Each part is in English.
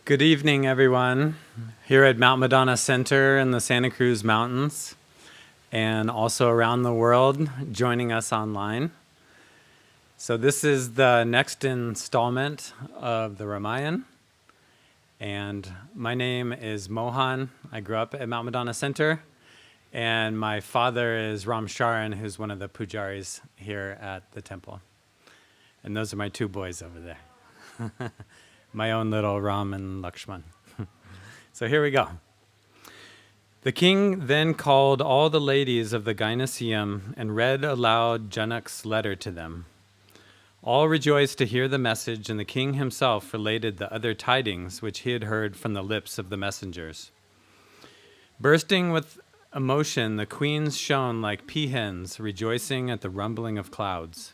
Good evening, everyone, here at Mount Madonna Center in the Santa Cruz Mountains, and also around the world joining us online. So this is the next installment of the Ramayana, and my name is Mohan. I grew up at Mount Madonna Center, and my father is Ram Sharan, who's one of the pujaris here at the temple. And those are my two boys over there. My own little Ram and Lakshman. So here we go. The king then called all the ladies of the Gynaeceum and read aloud Janak's letter to them. All rejoiced to hear the message, and the king himself related the other tidings which he had heard from the lips of the messengers. Bursting with emotion, the queens shone like peahens, rejoicing at the rumbling of clouds.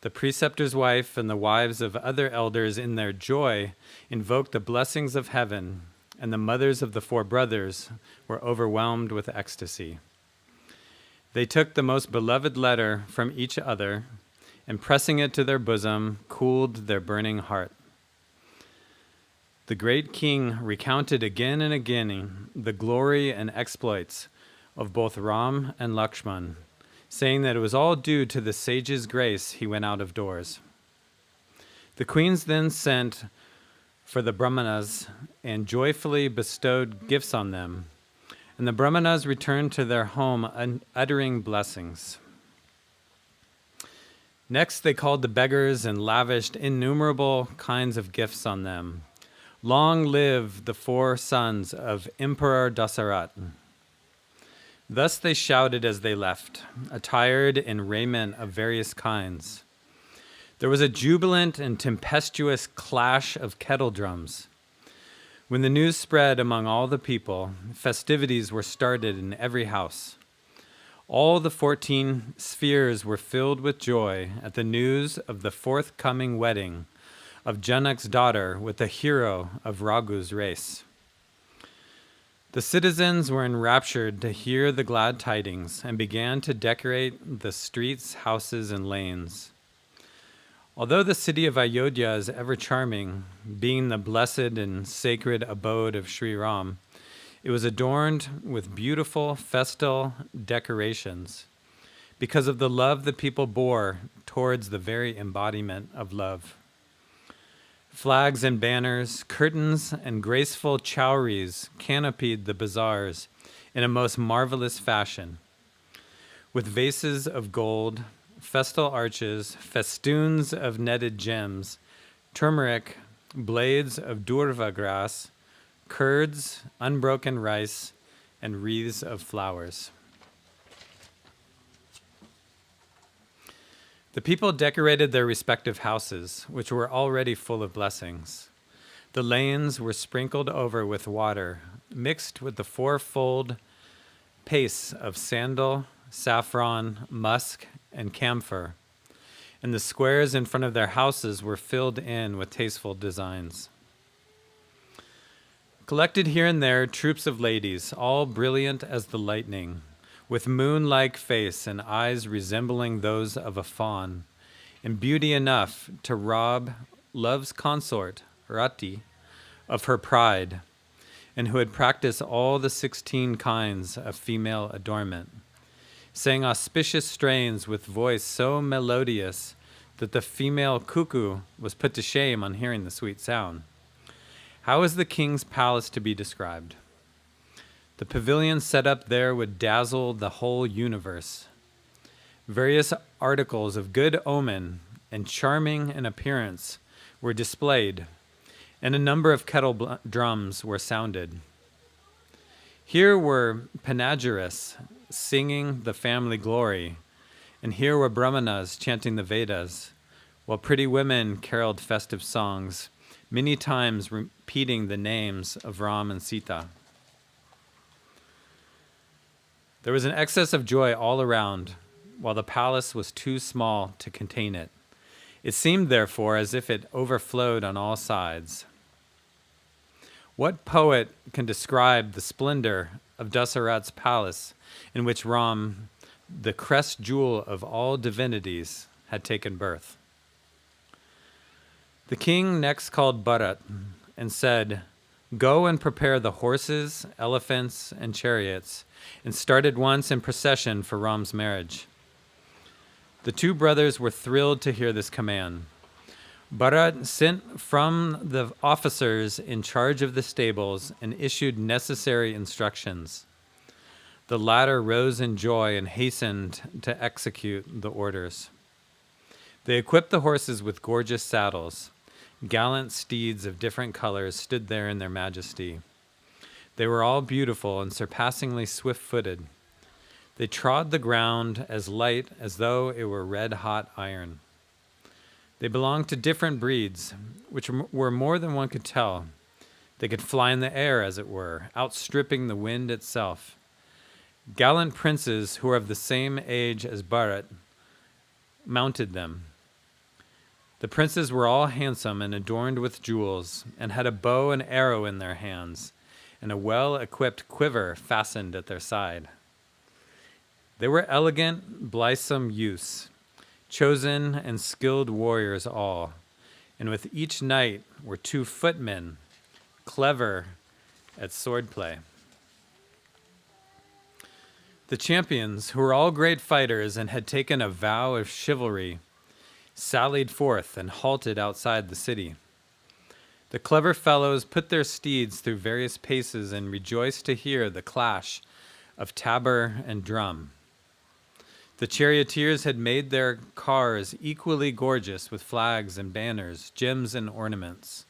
The preceptor's wife and the wives of other elders in their joy invoked the blessings of heaven, and the mothers of the four brothers were overwhelmed with ecstasy. They took the most beloved letter from each other, and pressing it to their bosom, cooled their burning heart. The great king recounted again and again the glory and exploits of both Ram and Lakshman, saying that it was all due to the sage's grace he went out of doors. The queens then sent for the Brahmanas and joyfully bestowed gifts on them, and the Brahmanas returned to their home uttering blessings. Next they called the beggars and lavished innumerable kinds of gifts on them. Long live the four sons of Emperor Dasaratha. Thus they shouted as they left, attired in raiment of various kinds. There was a jubilant and tempestuous clash of kettle drums. When the news spread among all the people, festivities were started in every house. All the 14 spheres were filled with joy at the news of the forthcoming wedding of Janak's daughter with the hero of Raghu's race. The citizens were enraptured to hear the glad tidings and began to decorate the streets, houses, and lanes. Although the city of Ayodhya is ever charming, being the blessed and sacred abode of Sri Ram, it was adorned with beautiful festal decorations because of the love the people bore towards the very embodiment of love. Flags and banners, curtains, and graceful chowries canopied the bazaars in a most marvelous fashion, with vases of gold, festal arches, festoons of netted gems, turmeric, blades of durva grass, curds, unbroken rice, and wreaths of flowers. The people decorated their respective houses, which were already full of blessings. The lanes were sprinkled over with water, mixed with the fourfold paste of sandal, saffron, musk, and camphor, and the squares in front of their houses were filled in with tasteful designs. Collected here and there, troops of ladies, all brilliant as the lightning, with moon-like face and eyes resembling those of a fawn, and beauty enough to rob love's consort, Arati, of her pride, and who had practiced all the 16 kinds of female adornment, sang auspicious strains with voice so melodious that the female cuckoo was put to shame on hearing the sweet sound. How is the king's palace to be described? The pavilion set up there would dazzle the whole universe. Various articles of good omen and charming in appearance were displayed, and a number of kettle drums were sounded. Here were panegyrists singing the family glory, and here were brahmanas chanting the Vedas, while pretty women caroled festive songs, many times repeating the names of Ram and Sita. There was an excess of joy all around, while the palace was too small to contain it. It seemed, therefore, as if it overflowed on all sides. What poet can describe the splendor of Dasaratha's palace, in which Ram, the crest jewel of all divinities, had taken birth? The king next called Bharat and said, "Go and prepare the horses, elephants, and chariots," and started once in procession for Ram's marriage. The two brothers were thrilled to hear this command. Bharat sent from the officers in charge of the stables and issued necessary instructions. The latter rose in joy and hastened to execute the orders. They equipped the horses with gorgeous saddles. Gallant steeds of different colors stood there in their majesty. They were all beautiful and surpassingly swift-footed. They trod the ground as light as though it were red-hot iron. They belonged to different breeds, which were more than one could tell. They could fly in the air, as it were, outstripping the wind itself. Gallant princes who were of the same age as Bharat mounted them. The princes were all handsome and adorned with jewels, and had a bow and arrow in their hands, and a well-equipped quiver fastened at their side. They were elegant, blithesome youths, chosen and skilled warriors all, and with each knight were 2 footmen, clever at swordplay. The champions, who were all great fighters and had taken a vow of chivalry, sallied forth and halted outside the city. The clever fellows put their steeds through various paces and rejoiced to hear the clash of tabor and drum. The charioteers had made their cars equally gorgeous with flags and banners, gems and ornaments.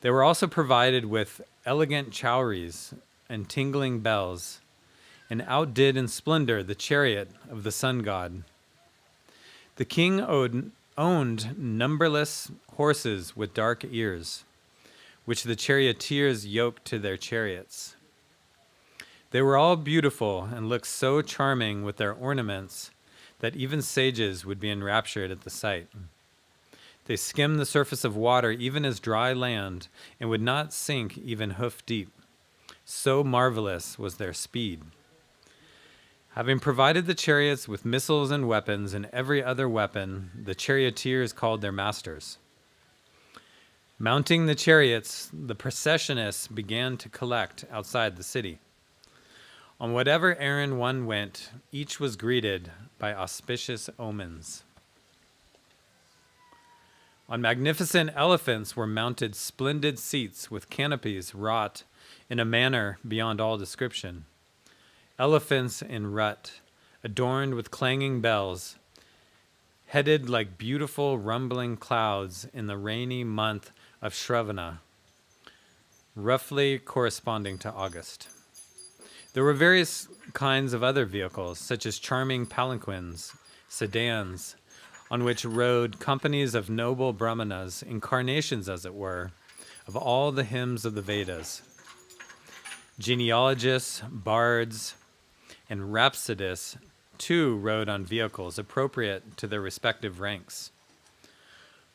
They were also provided with elegant chowries and tingling bells, and outdid in splendor the chariot of the sun god. The king owned numberless horses with dark ears, which the charioteers yoked to their chariots. They were all beautiful and looked so charming with their ornaments that even sages would be enraptured at the sight. They skimmed the surface of water even as dry land and would not sink even hoof deep. So marvelous was their speed. Having provided the chariots with missiles and weapons and every other weapon, the charioteers called their masters. Mounting the chariots, the processionists began to collect outside the city. On whatever errand one went, each was greeted by auspicious omens. On magnificent elephants were mounted splendid seats with canopies wrought in a manner beyond all description. Elephants in rut, adorned with clanging bells, headed like beautiful rumbling clouds in the rainy month of Shravana, roughly corresponding to August. There were various kinds of other vehicles, such as charming palanquins, sedans, on which rode companies of noble brahmanas, incarnations, as it were, of all the hymns of the Vedas. Genealogists, bards, and rhapsodists, too, rode on vehicles appropriate to their respective ranks.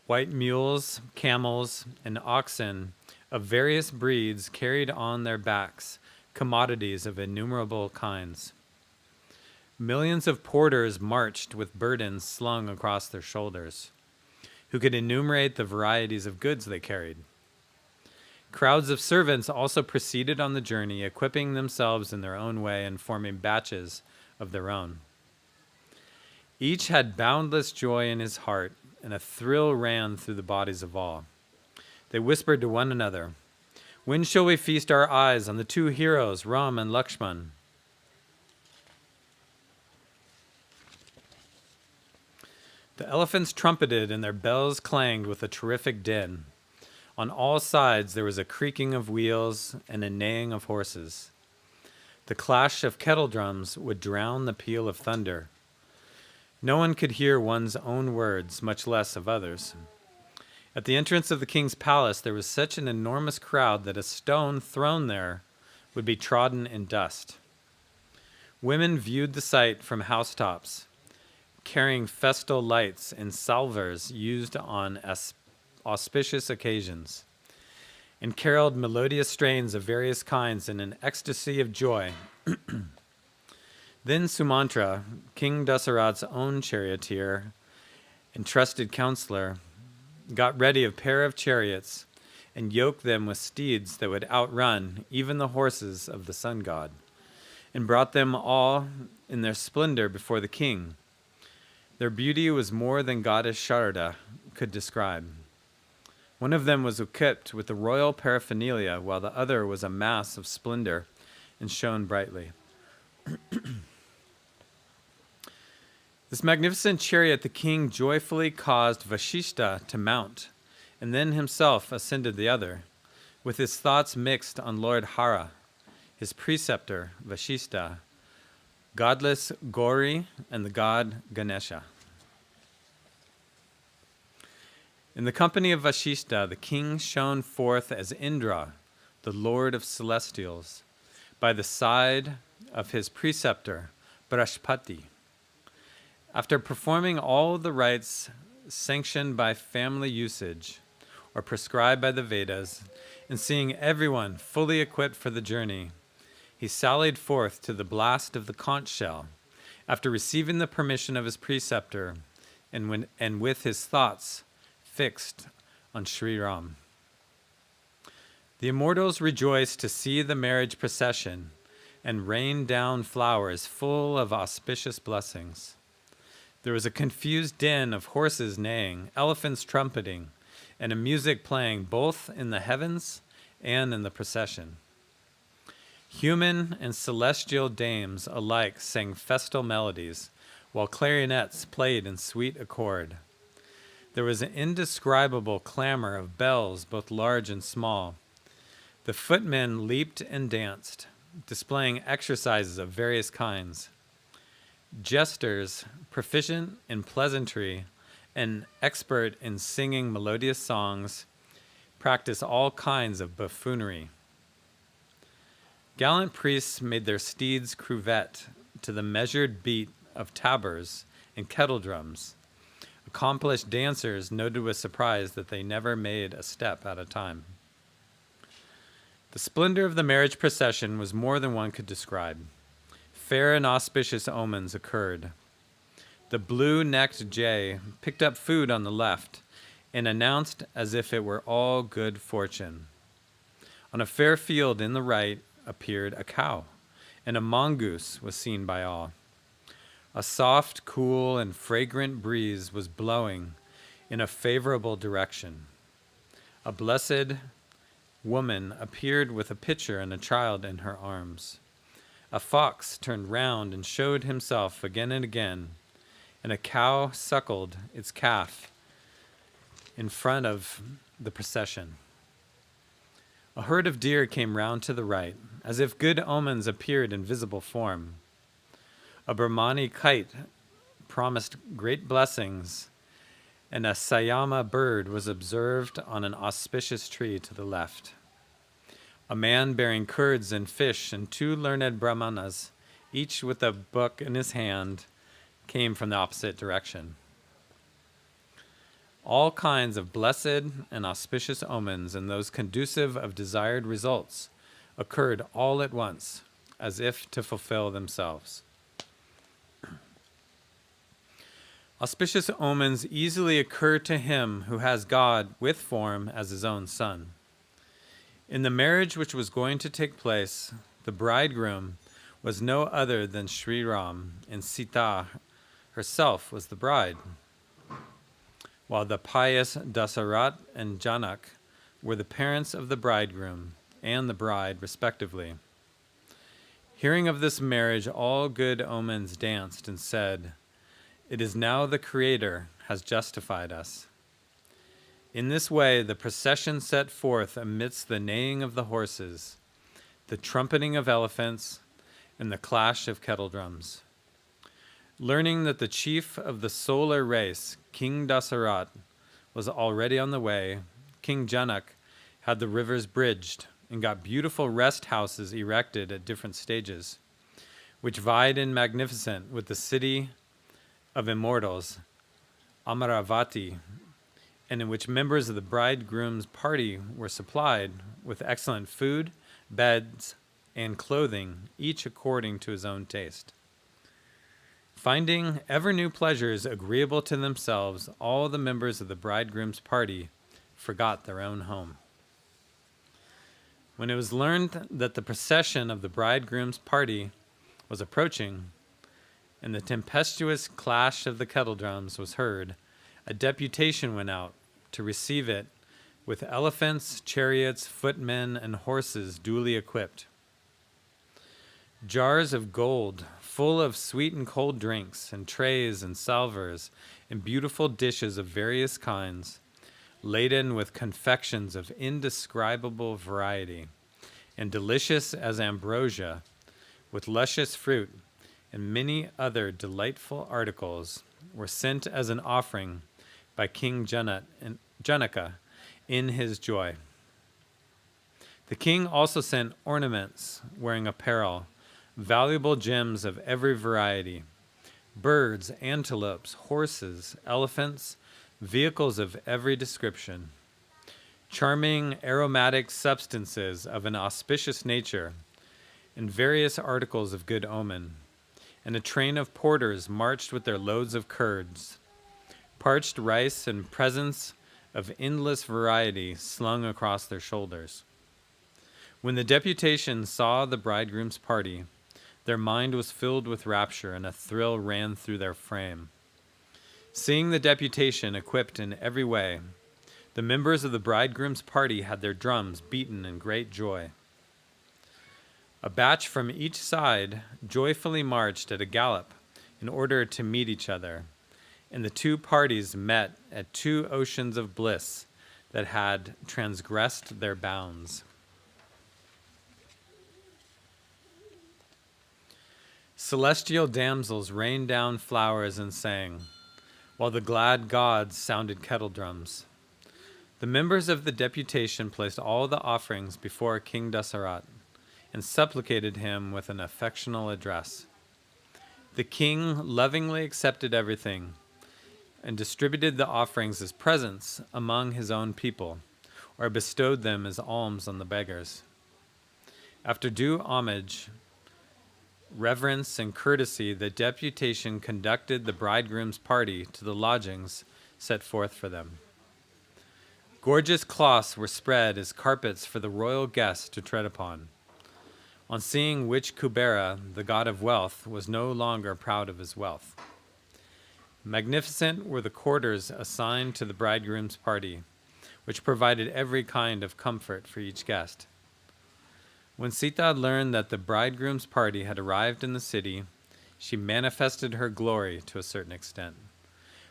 White mules, camels, and oxen of various breeds carried on their backs commodities of innumerable kinds. Millions of porters marched with burdens slung across their shoulders, who could enumerate the varieties of goods they carried. Crowds of servants also proceeded on the journey, equipping themselves in their own way and forming batches of their own. Each had boundless joy in his heart, and a thrill ran through the bodies of all. They whispered to one another, "When shall we feast our eyes on the 2 heroes, Ram and Lakshman?" The elephants trumpeted and their bells clanged with a terrific din. On all sides there was a creaking of wheels and a neighing of horses. The clash of kettle drums would drown the peal of thunder. No one could hear one's own words, much less of others. At the entrance of the king's palace there was such an enormous crowd that a stone thrown there would be trodden in dust. Women viewed the sight from housetops, carrying festal lights and salvers used on auspicious occasions, and caroled melodious strains of various kinds in an ecstasy of joy. Then Sumantra, King Dasarat's own charioteer and trusted counselor, got ready a pair of chariots and yoked them with steeds that would outrun even the horses of the sun god, and brought them all in their splendor before the king. Their beauty was more than goddess Sharada could describe. One of them was equipped with the royal paraphernalia, while the other was a mass of splendor and shone brightly. This magnificent chariot the king joyfully caused Vashishta to mount, and then himself ascended the other, with his thoughts mixed on Lord Hara, his preceptor Vashishta, godless Gauri, and the god Ganesha. In the company of Vashishta, the king shone forth as Indra, the lord of celestials, by the side of his preceptor Brahaspati. After performing all the rites sanctioned by family usage or prescribed by the Vedas, and seeing everyone fully equipped for the journey, he sallied forth to the blast of the conch shell, after receiving the permission of his preceptor, and with his thoughts fixed on Sri Ram. The immortals rejoiced to see the marriage procession and rained down flowers full of auspicious blessings. There was a confused din of horses neighing, elephants trumpeting, and a music playing both in the heavens and in the procession. Human and celestial dames alike sang festal melodies, while clarinets played in sweet accord. There was an indescribable clamor of bells, both large and small. The footmen leaped and danced, displaying exercises of various kinds. Jesters, proficient in pleasantry and expert in singing melodious songs, practiced all kinds of buffoonery. Gallant priests made their steeds curvet to the measured beat of tabors and kettle drums. Accomplished dancers noted with surprise that they never made a step at a time. The splendor of the marriage procession was more than one could describe. Fair and auspicious omens occurred. The blue-necked jay picked up food on the left and announced as if it were all good fortune. On a fair field in the right appeared a cow, and a mongoose was seen by all. A soft, cool, and fragrant breeze was blowing in a favorable direction. A blessed woman appeared with a pitcher and a child in her arms. A fox turned round and showed himself again and again, and a cow suckled its calf in front of the procession. A herd of deer came round to the right, as if good omens appeared in visible form. A Brahmani kite promised great blessings, and a Sayama bird was observed on an auspicious tree to the left. A man bearing curds and fish and two learned brahmanas, each with a book in his hand, came from the opposite direction. All kinds of blessed and auspicious omens and those conducive of desired results occurred all at once, as if to fulfill themselves. Auspicious omens easily occur to him who has God with form as his own son. In the marriage which was going to take place, the bridegroom was no other than Sri Ram, and Sita herself was the bride, while the pious Dasarat and Janak were the parents of the bridegroom and the bride, respectively. Hearing of this marriage, all good omens danced and said, "It is now the Creator has justified us." In this way, the procession set forth amidst the neighing of the horses, the trumpeting of elephants, and the clash of kettle drums. Learning that the chief of the solar race, King Dasarat, was already on the way, King Janak had the rivers bridged and got beautiful rest houses erected at different stages, which vied in magnificence with the city of immortals, Amaravati, and in which members of the bridegroom's party were supplied with excellent food, beds, and clothing, each according to his own taste. Finding ever new pleasures agreeable to themselves, all the members of the bridegroom's party forgot their own home. When it was learned that the procession of the bridegroom's party was approaching, and the tempestuous clash of the kettle drums was heard, a deputation went out to receive it with elephants, chariots, footmen, and horses duly equipped. Jars of gold, full of sweet and cold drinks, and trays and salvers, and beautiful dishes of various kinds, laden with confections of indescribable variety, and delicious as ambrosia, with luscious fruit, and many other delightful articles, were sent as an offering by King Janaka in his joy. The king also sent ornaments wearing apparel, valuable gems of every variety, birds, antelopes, horses, elephants, vehicles of every description, charming aromatic substances of an auspicious nature, and various articles of good omen. And a train of porters marched with their loads of curds, parched rice, and presents of endless variety slung across their shoulders. When the deputation saw the bridegroom's party, their mind was filled with rapture, and a thrill ran through their frame. Seeing the deputation equipped in every way, the members of the bridegroom's party had their drums beaten in great joy. A batch from each side joyfully marched at a gallop in order to meet each other, and the two parties met at two oceans of bliss that had transgressed their bounds. Celestial damsels rained down flowers and sang, while the glad gods sounded kettle drums. The members of the deputation placed all the offerings before King Dasarat and supplicated him with an affectionate address. The king lovingly accepted everything and distributed the offerings as presents among his own people, or bestowed them as alms on the beggars. After due homage, reverence, and courtesy, the deputation conducted the bridegroom's party to the lodgings set forth for them. Gorgeous cloths were spread as carpets for the royal guests to tread upon. On seeing which Kubera, the god of wealth, was no longer proud of his wealth. Magnificent were the quarters assigned to the bridegroom's party, which provided every kind of comfort for each guest. When Sita learned that the bridegroom's party had arrived in the city, she manifested her glory to a certain extent.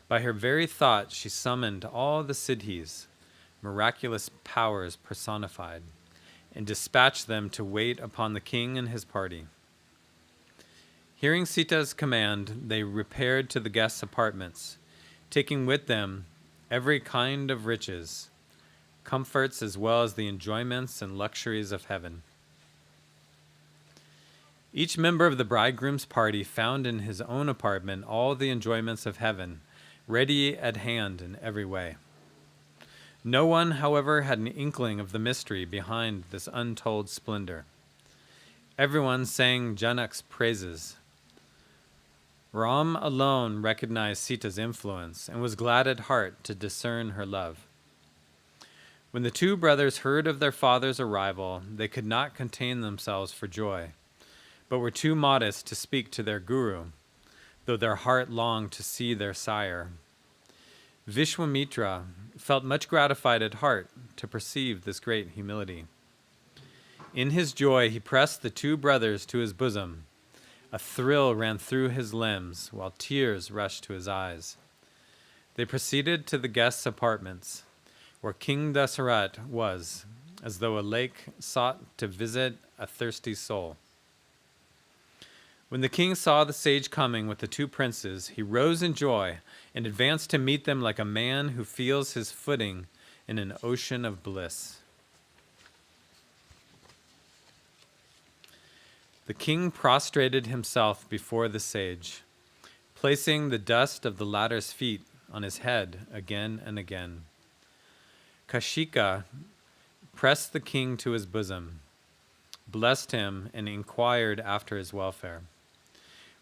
By her very thought, she summoned all the siddhis, miraculous powers personified, and dispatched them to wait upon the king and his party. Hearing Sita's command, they repaired to the guests' apartments, taking with them every kind of riches, comforts, as well as the enjoyments and luxuries of heaven. Each member of the bridegroom's party found in his own apartment all the enjoyments of heaven, ready at hand in every way. No one, however, had an inkling of the mystery behind this untold splendor. Everyone sang Janak's praises. Ram alone recognized Sita's influence and was glad at heart to discern her love. When the two brothers heard of their father's arrival, they could not contain themselves for joy, but were too modest to speak to their guru, though their heart longed to see their sire. Vishwamitra felt much gratified at heart to perceive this great humility. In his joy, he pressed the two brothers to his bosom. A thrill ran through his limbs, while tears rushed to his eyes. They proceeded to the guests' apartments, where King Dasarat was, as though a lake sought to visit a thirsty soul. When the king saw the sage coming with the two princes, he rose in joy and advanced to meet them like a man who feels his footing in an ocean of bliss. The king prostrated himself before the sage, placing the dust of the latter's feet on his head again and again. Kashika pressed the king to his bosom, blessed him, and inquired after his welfare.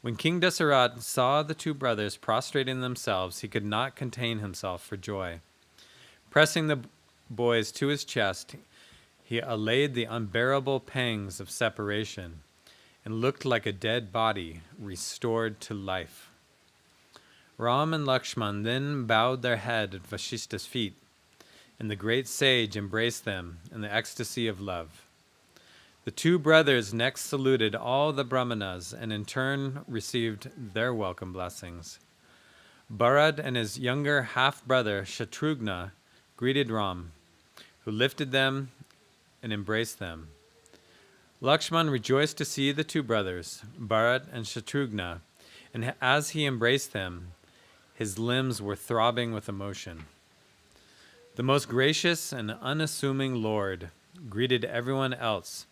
When King Dasarat saw the two brothers prostrating themselves, he could not contain himself for joy. Pressing the boys to his chest, He allayed the unbearable pangs of separation and looked like a dead body restored to life. Ram and Lakshman then bowed their head at Vasishtha's feet, and the great sage embraced them in the ecstasy of love. The two brothers next saluted all the brahmanas and in turn received their welcome blessings. Bharat and his younger half-brother Shatrughna greeted Ram, who lifted them and embraced them. Lakshman rejoiced to see the two brothers, Bharat and Shatrughna, and as he embraced them, his limbs were throbbing with emotion. The most gracious and unassuming Lord greeted everyone else,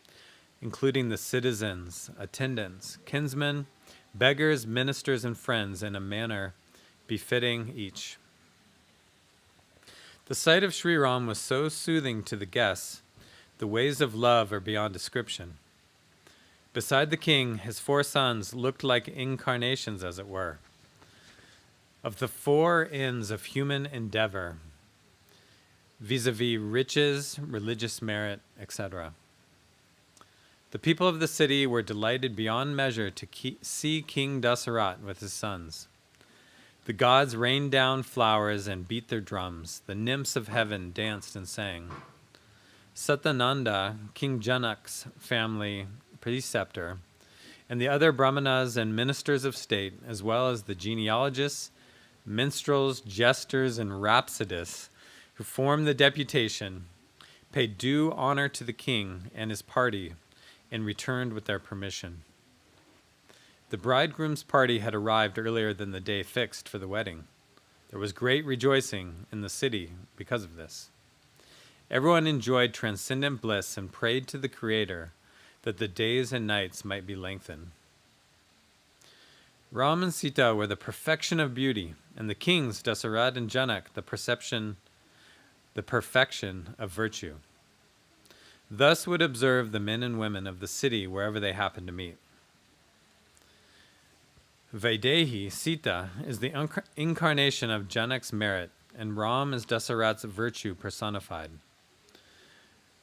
including the citizens, attendants, kinsmen, beggars, ministers, and friends, in a manner befitting each. The sight of Sri Ram was so soothing to the guests, the ways of love are beyond description. Beside the king, his four sons looked like incarnations, as it were, of the four ends of human endeavor, vis-a-vis riches, religious merit, etc. The people of the city were delighted beyond measure to see King Dasarat with his sons. The gods rained down flowers and beat their drums. The nymphs of heaven danced and sang. Satananda, King Janak's family preceptor, and the other brahmanas and ministers of state, as well as the genealogists, minstrels, jesters, and rhapsodists who formed the deputation, paid due honor to the king and his party and returned with their permission. The bridegroom's party had arrived earlier than the day fixed for the wedding. There was great rejoicing in the city because of this. Everyone enjoyed transcendent bliss and prayed to the Creator that the days and nights might be lengthened. Ram and Sita were the perfection of beauty, and the kings, Dasarat and Janak, the perfection of virtue. Thus would observe the men and women of the city wherever they happened to meet. Vaidehi, Sita, is the incarnation of Janak's merit, and Ram is Dasarat's virtue personified.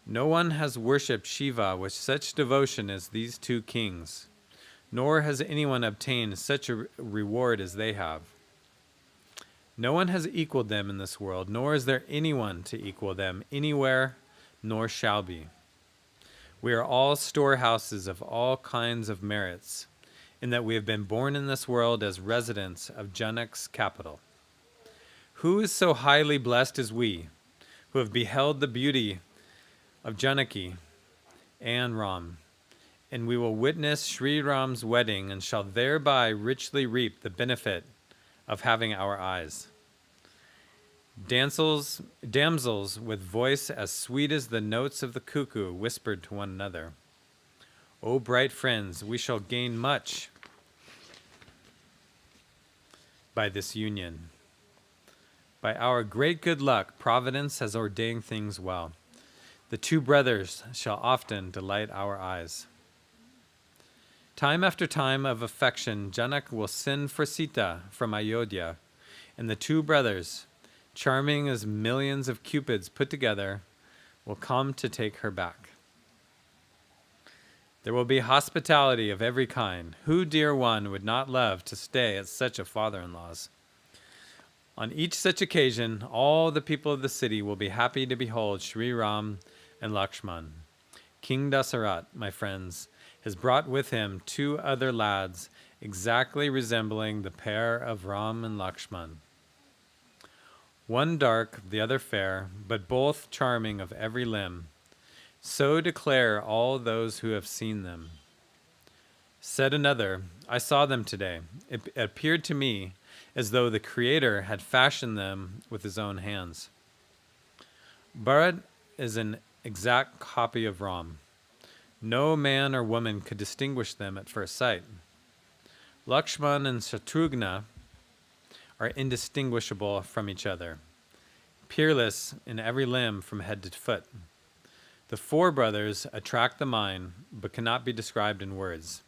No one has worshipped Shiva with such devotion as these two kings, nor has anyone obtained such a reward as they have. No one has equaled them in this world, nor is there anyone to equal them anywhere, nor shall be. We are all storehouses of all kinds of merits, in that we have been born in this world as residents of Janak's capital. Who is so highly blessed as we, who have beheld the beauty of Janaki and Ram, and we will witness Sri Ram's wedding and shall thereby richly reap the benefit of having our eyes. Damsels with voice as sweet as the notes of the cuckoo whispered to one another, "O bright friends, we shall gain much by this union. By our great good luck, Providence has ordained things well. The two brothers shall often delight our eyes." Time after time of affection, Janak will send for Sita from Ayodhya, and the two brothers, charming as millions of cupids put together, will come to take her back. There will be hospitality of every kind. Who, dear one, would not love to stay at such a father-in-law's? On each such occasion, all the people of the city will be happy to behold Sri Ram and Lakshman. King Dasarat, my friends, has brought with him two other lads exactly resembling the pair of Ram and Lakshman. One dark, the other fair, but both charming of every limb. So declare all those who have seen them. Said another, I saw them today. It appeared to me as though the Creator had fashioned them with his own hands. Bharat is an exact copy of Ram. No man or woman could distinguish them at first sight. Lakshman and Shatrughna are indistinguishable from each other, peerless in every limb from head to foot. The four brothers attract the mind, but cannot be described in words,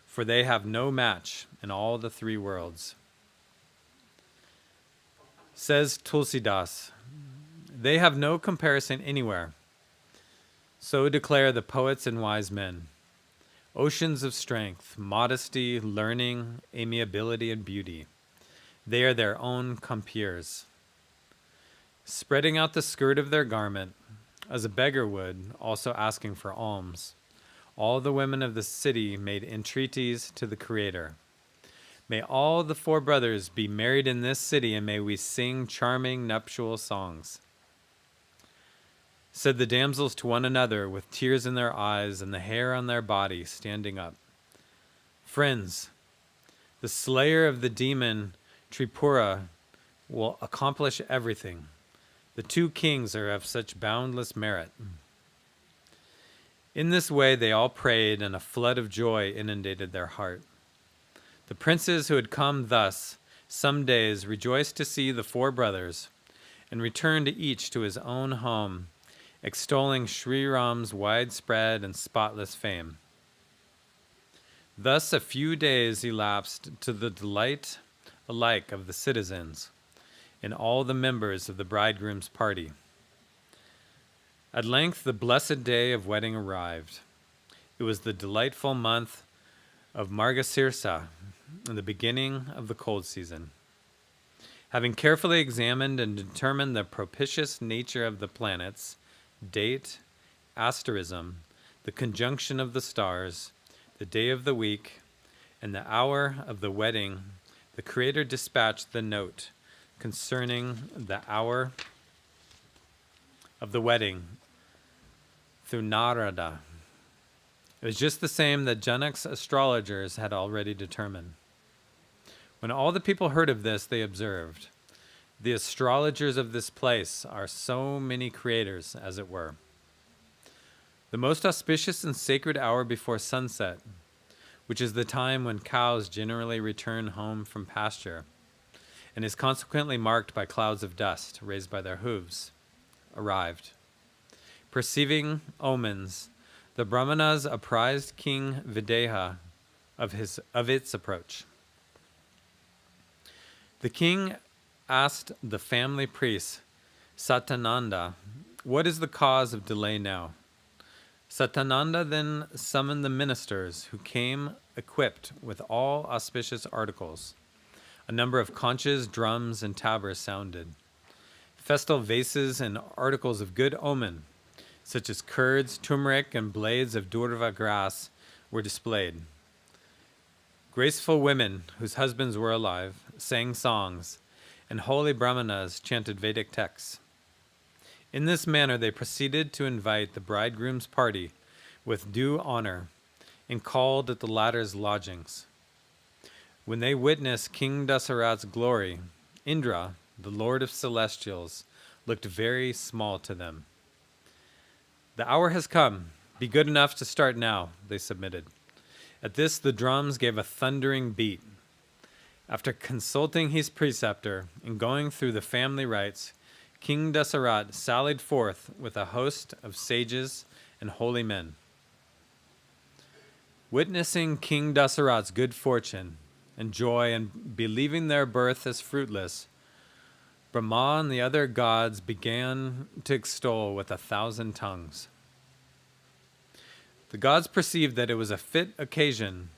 for they have no match in all the three worlds. Says Tulsi Das, they have no comparison anywhere. So declare the poets and wise men. Oceans of strength, modesty, learning, amiability, and beauty. They are their own compeers. Spreading out the skirt of their garment, as a beggar would, also asking for alms, all the women of the city made entreaties to the Creator. May all the four brothers be married in this city, and may we sing charming nuptial songs. Said the damsels to one another, with tears in their eyes and the hair on their body standing up. Friends, the slayer of the demon Tripura will accomplish everything. The two kings are of such boundless merit. In this way they all prayed, and a flood of joy inundated their heart. The princes who had come thus some days rejoiced to see the four brothers, and returned each to his own home, extolling Sri Ram's widespread and spotless fame. Thus a few days elapsed to the delight alike of the citizens and all the members of the bridegroom's party. At length the blessed day of wedding arrived. It was the delightful month of Margasirsa, in the beginning of the cold season. Having carefully examined and determined the propitious nature of the planets, date, asterism, the conjunction of the stars, the day of the week, and the hour of the wedding, the Creator dispatched the note concerning the hour of the wedding through Narada. It was just the same that Janak's astrologers had already determined. When all the people heard of this, they observed, the astrologers of this place are so many creators, as it were. The most auspicious and sacred hour before sunset, which is the time when cows generally return home from pasture, and is consequently marked by clouds of dust raised by their hooves, arrived. Perceiving omens, the Brahmanas apprised King Videha of its approach. The king asked the family priest, Satananda, what is the cause of delay now? Satananda then summoned the ministers, who came equipped with all auspicious articles. A number of conches, drums, and tabors sounded. Festal vases and articles of good omen, such as curds, turmeric, and blades of durva grass, were displayed. Graceful women, whose husbands were alive, sang songs, and holy brahmanas chanted Vedic texts. In this manner they proceeded to invite the bridegroom's party with due honor, and called at the latter's lodgings. When they witnessed King Dasarat's glory, Indra, the Lord of Celestials, looked very small to them. The hour has come. Be good enough to start now, they submitted. At this, the drums gave a thundering beat. After consulting his preceptor and going through the family rites, King Dasarat sallied forth with a host of sages and holy men. Witnessing King Dasarat's good fortune and joy, and believing their birth as fruitless, Brahma and the other gods began to extol with 1,000 tongues. The gods perceived that it was a fit occasion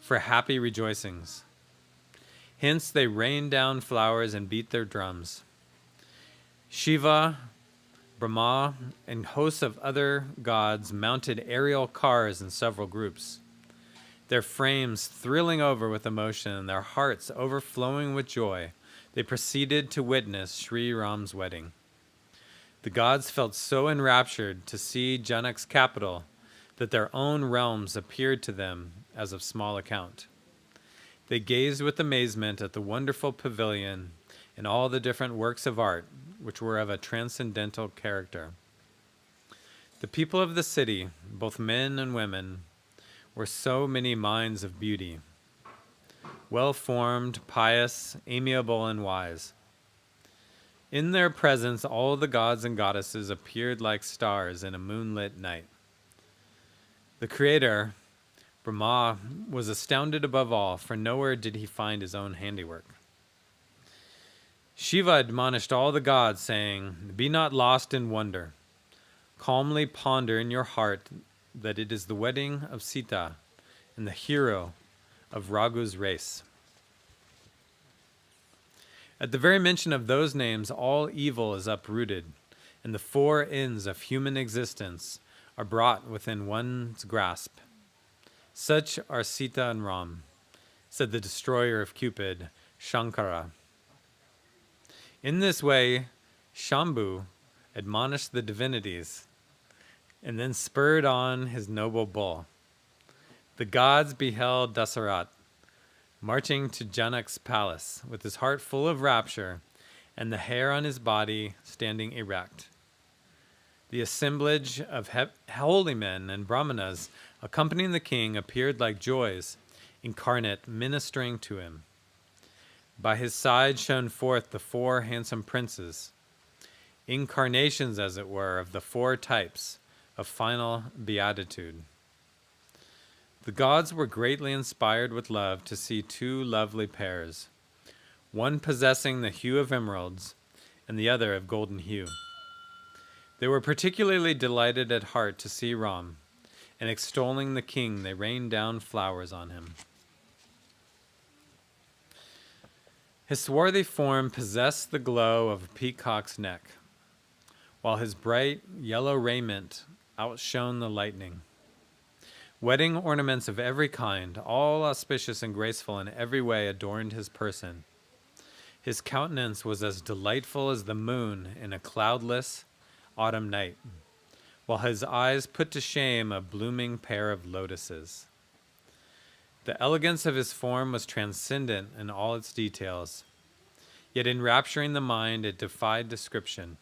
for happy rejoicings. Hence they rained down flowers and beat their drums. Shiva, Brahma, and hosts of other gods mounted aerial cars in several groups, their frames thrilling over with emotion and their hearts overflowing with joy. They proceeded to witness Sri Ram's wedding. The gods felt so enraptured to see Janak's capital that their own realms appeared to them as of small account. They gazed with amazement at the wonderful pavilion and all the different works of art, which were of a transcendental character. The people of the city, both men and women, were so many minds of beauty, well-formed, pious, amiable, and wise. In their presence, all the gods and goddesses appeared like stars in a moonlit night. The Creator, Brahma, was astounded above all, for nowhere did he find his own handiwork. Shiva admonished all the gods, saying, "Be not lost in wonder. calmly ponder in your heart that it is the wedding of Sita and the hero of Raghu's race. At the very mention of those names, all evil is uprooted, and the four ends of human existence are brought within one's grasp. Such are Sita and Ram, said the destroyer of Cupid, Shankara. In this way, Shambhu admonished the divinities, and then spurred on his noble bull. The gods beheld Dasarat marching to Janak's palace with his heart full of rapture and the hair on his body standing erect. The assemblage of holy men and brahmanas accompanying the king appeared like joys, incarnate, ministering to him. By his side shone forth the four handsome princes, incarnations, as it were, of the four types of final beatitude. The gods were greatly inspired with love to see two lovely pairs, one possessing the hue of emeralds and the other of golden hue. They were particularly delighted at heart to see Ram, and extolling the king, they rained down flowers on him. His swarthy form possessed the glow of a peacock's neck, while his bright yellow raiment outshone the lightning. Wedding ornaments of every kind, all auspicious and graceful in every way, adorned his person. His countenance was as delightful as the moon in a cloudless autumn night, while his eyes put to shame a blooming pair of lotuses. The elegance of his form was transcendent in all its details, yet enrapturing the mind it defied description.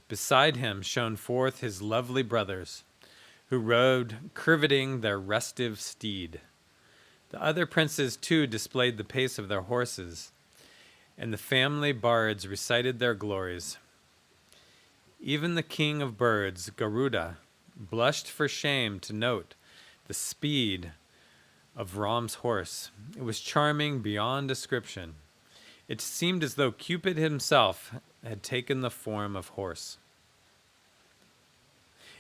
Beside him shone forth his lovely brothers, who rode curveting their restive steed. The other princes too displayed the pace of their horses, and the family bards recited their glories. Even the king of birds, Garuda, blushed for shame to note the speed of Ram's horse. It was charming beyond description. It seemed as though Cupid himself had taken the form of horse.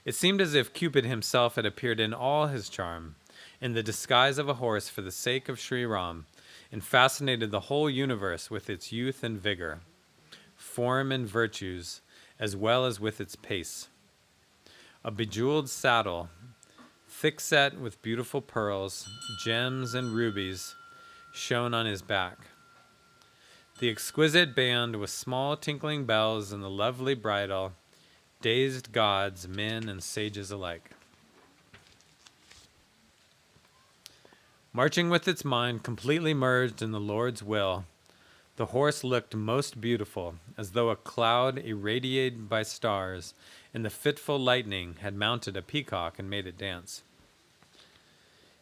It seemed as if Cupid himself had appeared in all his charm, in the disguise of a horse for the sake of Sri Ram, and fascinated the whole universe with its youth and vigor, form and virtues, as well as with its pace. A bejeweled saddle, thick set with beautiful pearls, gems, and rubies, shone on his back. The exquisite band with small tinkling bells and the lovely bridle dazed gods, men, and sages alike. Marching with its mind completely merged in the Lord's will, the horse looked most beautiful, as though a cloud irradiated by stars and the fitful lightning had mounted a peacock and made it dance.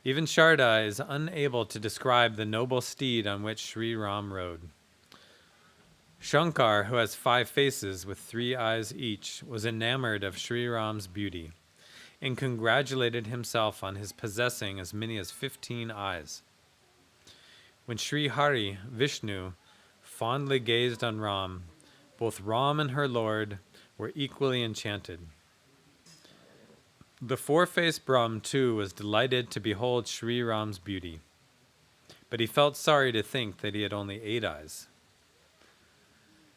Even Sharda is unable to describe the noble steed on which Sri Ram rode. Shankar, who has 5 faces with 3 eyes each, was enamored of Sri Ram's beauty and congratulated himself on his possessing as many as 15 eyes. When Sri Hari, Vishnu, fondly gazed on Ram, both Ram and her lord were equally enchanted. The 4-faced Brahm, too, was delighted to behold Sri Ram's beauty, but he felt sorry to think that he had only 8 eyes.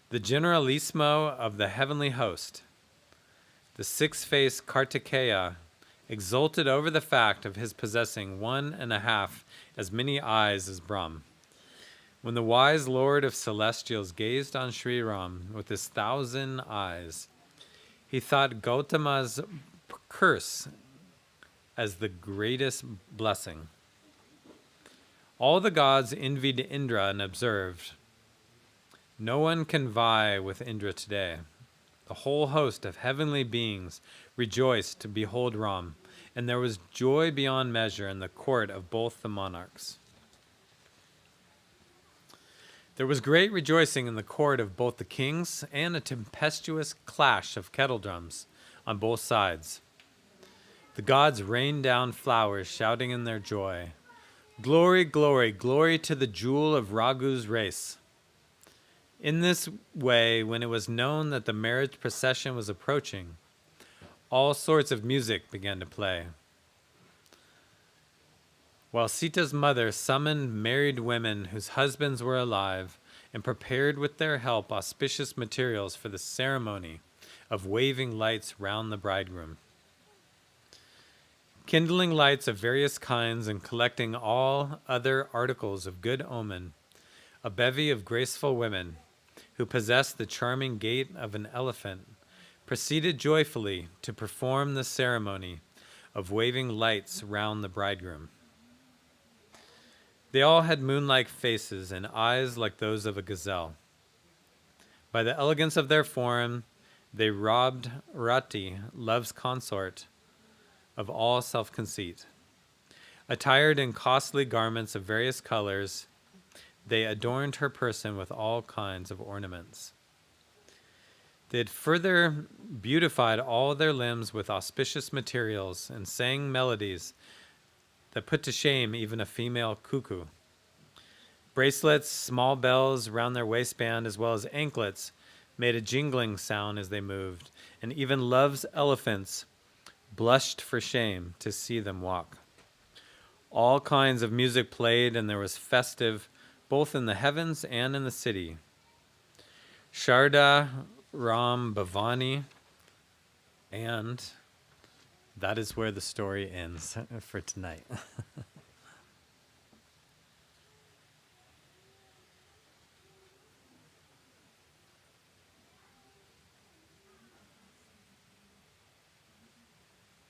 The generalissimo of the heavenly host, the 6-faced Kartikeya, exulted over the fact of his possessing 1.5 as many eyes as Brahm. When the wise lord of celestials gazed on Sri Ram with his 1,000 eyes, he thought Gautama's curse as the greatest blessing. All the gods envied Indra and observed, "No one can vie with Indra today." The whole host of heavenly beings rejoiced to behold Ram, and there was joy beyond measure in the court of both the monarchs. There was great rejoicing in the court of both the kings, and a tempestuous clash of kettle drums on both sides. The gods rained down flowers, shouting in their joy, "Glory, glory, glory to the jewel of Raghu's race." In this way, when it was known that the marriage procession was approaching, All sorts of music began to play. While Sita's mother summoned married women whose husbands were alive and prepared with their help auspicious materials for the ceremony of waving lights round the bridegroom. Kindling lights of various kinds and collecting all other articles of good omen, a bevy of graceful women, who possessed the charming gait of an elephant, proceeded joyfully to perform the ceremony of waving lights round the bridegroom. They all had moon-like faces and eyes like those of a gazelle. By the elegance of their form, they robbed Arati, love's consort, of all self-conceit. Attired in costly garments of various colors, they adorned her person with all kinds of ornaments. They had further beautified all their limbs with auspicious materials and sang melodies that put to shame even a female cuckoo. Bracelets, small bells round their waistband, as well as anklets, made a jingling sound as they moved, and even love's elephants blushed for shame to see them walk. All kinds of music played, and there was festive both in the heavens and in the city. Sharda Ram Bhavani, and that is where the story ends for tonight.